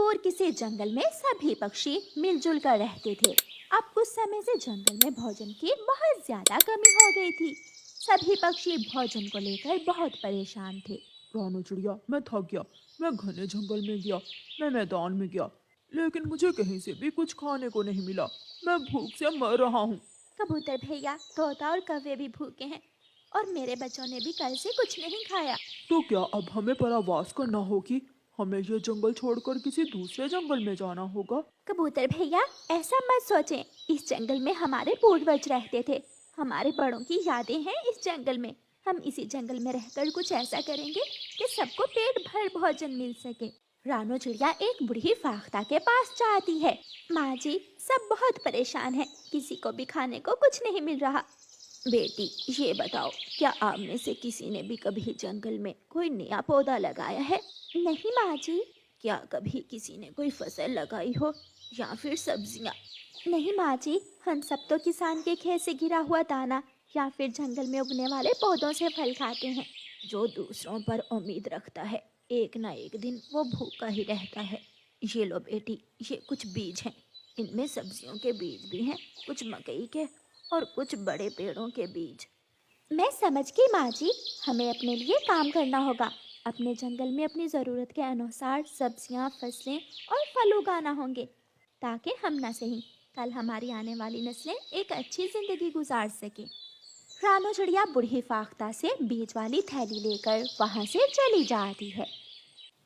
दूर किसी जंगल में सभी पक्षी मिलजुल कर रहते थे। अब कुछ समय से जंगल में भोजन की बहुत ज्यादा कमी हो गई थी। सभी पक्षी भोजन को लेकर बहुत परेशान थे। रानू चिड़िया, मैं थक गया। मैं घने जंगल में गया, मैं मैदान में गया, लेकिन मुझे कहीं से भी कुछ खाने को नहीं मिला। मैं भूख से मर रहा हूँ। कबूतर भैया, तोता और कौवे भी भूखे हैं और मेरे बच्चों ने भी कल से कुछ नहीं खाया। तो क्या अब हमें परावास करना होगी? हमें ये जंगल छोड़कर किसी दूसरे जंगल में जाना होगा? कबूतर भैया, ऐसा मत सोचें। इस जंगल में हमारे पूर्वज रहते थे। हमारे बड़ों की यादें हैं इस जंगल में। हम इसी जंगल में रहकर कुछ ऐसा करेंगे कि सबको पेट भर भोजन मिल सके। रानो चिड़िया एक बूढ़ी फाख्ता के पास जाती है। माँ जी, सब बहुत परेशान हैं। किसी को भी खाने को कुछ नहीं मिल रहा। बेटी, ये बताओ, क्या आप में से किसी ने भी कभी जंगल में कोई नया पौधा लगाया है? नहीं माँ जी। क्या कभी किसी ने कोई फसल लगाई हो या फिर सब्जियाँ? नहीं माँ जी, हम सब तो किसान के खेत से गिरा हुआ दाना या फिर जंगल में उगने वाले पौधों से फल खाते हैं। जो दूसरों पर उम्मीद रखता है, एक ना एक दिन वो भूखा ही रहता है। ये लो बेटी, ये कुछ बीज हैं। इनमें सब्जियों के बीज भी हैं, कुछ मकई के और कुछ बड़े पेड़ों के बीज। मैं समझ गई माँ जी। हमें अपने लिए काम करना होगा। अपने जंगल में अपनी ज़रूरत के अनुसार सब्जियाँ, फसलें और फल उगाना होंगे, ताकि हम न सही, कल हमारी आने वाली नस्लें एक अच्छी ज़िंदगी गुजार सकें। रानो चिड़िया बूढ़ी फाख्ता से बीज वाली थैली लेकर वहाँ से चली जाती है।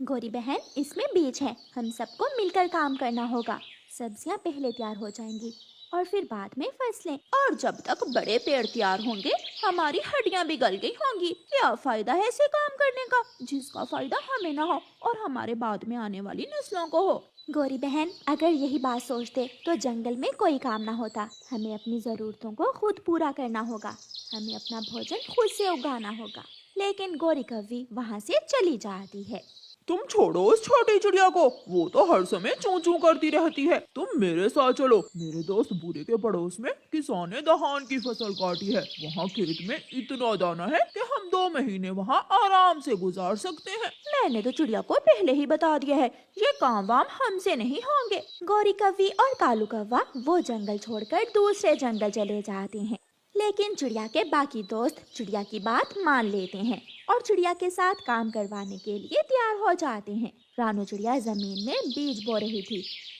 गोरी बहन, इसमें बीज है। हम सबको मिलकर काम करना होगा। सब्जियां पहले तैयार हो जाएंगी और फिर बाद में फसलें। और जब तक बड़े पेड़ तैयार होंगे, हमारी हड्डियां भी गल गई होंगी। क्या फायदा है ऐसे काम करने का, जिसका फायदा हमें ना हो और हमारे बाद में आने वाली नस्लों को हो। गोरी बहन, अगर यही बात सोचते तो जंगल में कोई काम ना होता। हमें अपनी जरूरतों को खुद पूरा करना होगा। हमें अपना भोजन खुद से उगाना होगा। लेकिन गोरी कौवी वहाँ से चली जाती है। तुम छोड़ो उस छोटी चिड़िया को, वो तो हर समय चूं चूं करती रहती है। तुम मेरे साथ चलो। मेरे दोस्त बूरे के पड़ोस में किसान ने धान की फसल काटी है। वहाँ खेत में इतना दाना है कि हम 2 महीने वहाँ आराम से गुजार सकते हैं। मैंने तो चिड़िया को पहले ही बता दिया है, ये काम वाम हमसे नहीं होंगे। गौरी कौवी और कालू कौवा वो जंगल छोड़कर दूसरे जंगल चले जाते हैं। लेकिन चिड़िया के बाकी दोस्त चिड़िया की बात मान लेते हैं और चिड़िया के साथ काम करवाने के लिए तैयार हो जाते हैं। रानो चिड़िया जमीन में बीज बो रही थी।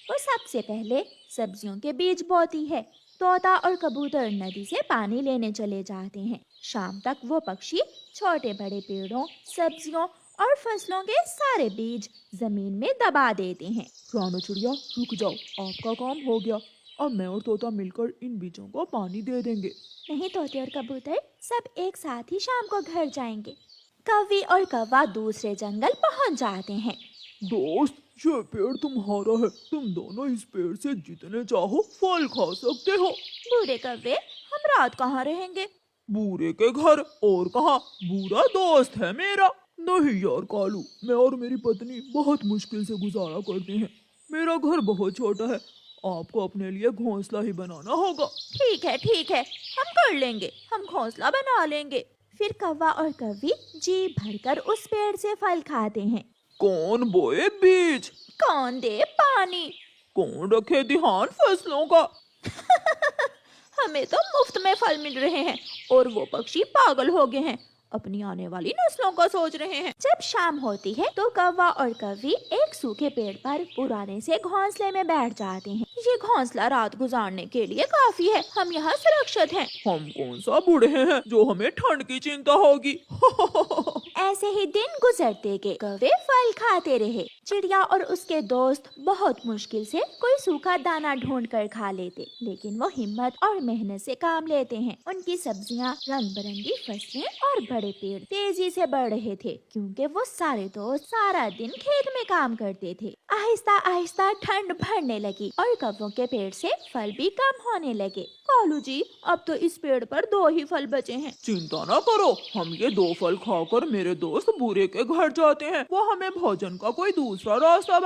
वो सबसे पहले सब्जियों के बीज बोती है। तोता और कबूतर नदी से पानी लेने चले जाते हैं। शाम तक वो पक्षी छोटे बड़े पेड़ों, सब्जियों और फसलों के सारे बीज जमीन में दबा देते हैं। रानू चिड़िया, रुक जाओ, आपका काम हो गया। अब मैं और तोता मिलकर इन बीजों को पानी दे देंगे। नहीं, तोते और कबूतर सब एक साथ ही शाम को घर जाएंगे। कौवी और कौवा दूसरे जंगल पहुंच जाते हैं। दोस्त, ये पेड़ तुम्हारा है। तुम दोनों इस पेड़ से जितने चाहो फल खा सकते हो। बूढ़े कौवे, हम रात कहाँ रहेंगे? बूरे के घर और कहाँ, बूरा दोस्त है मेरा। नहीं यार कालू, मैं और मेरी पत्नी बहुत मुश्किल से गुजारा करते हैं। मेरा घर बहुत छोटा है, आपको अपने लिए घोंसला ही बनाना होगा। ठीक है, हम कर लेंगे। हम घोंसला बना लेंगे। फिर कौवा और कौवी जी भरकर उस पेड़ से फल खाते हैं। कौन बोए बीज, कौन दे पानी, कौन रखे ध्यान फसलों का। हमें तो मुफ्त में फल मिल रहे हैं और वो पक्षी पागल हो गए हैं, अपनी आने वाली नस्लों का सोच रहे हैं। जब शाम होती है तो कौवा और कौवी एक सूखे पेड़ पर पुराने से घोंसले में बैठ जाते हैं। ये घोंसला रात गुजारने के लिए काफी है। हम यहाँ सुरक्षित हैं। हम कौन सा बूढ़े हैं जो हमें ठंड की चिंता होगी। ऐसे ही दिन गुजरते गए। कौवे फल खाते रहे। चिड़िया और उसके दोस्त बहुत मुश्किल से कोई सूखा दाना ढूंढ कर खा लेते, लेकिन वो हिम्मत और मेहनत से काम लेते हैं। उनकी सब्जियां, रंग बिरंगी फसलें और बड़े पेड़ तेजी से बढ़ रहे थे, क्योंकि वो सारे दोस्त सारा दिन खेत में काम करते थे। आहिस्ता आहिस्ता ठंड बढ़ने लगी और कौवों के पेड़ से फल भी कम होने लगे। कालू जी, अब तो इस पेड़ पर 2 ही फल बचे हैं। चिंता ना करो, हम ये 2 फल खाकर मेरे दोस्त बूरे के घर जाते हैं। वो हमें भोजन का कोई दूसरा रास्ता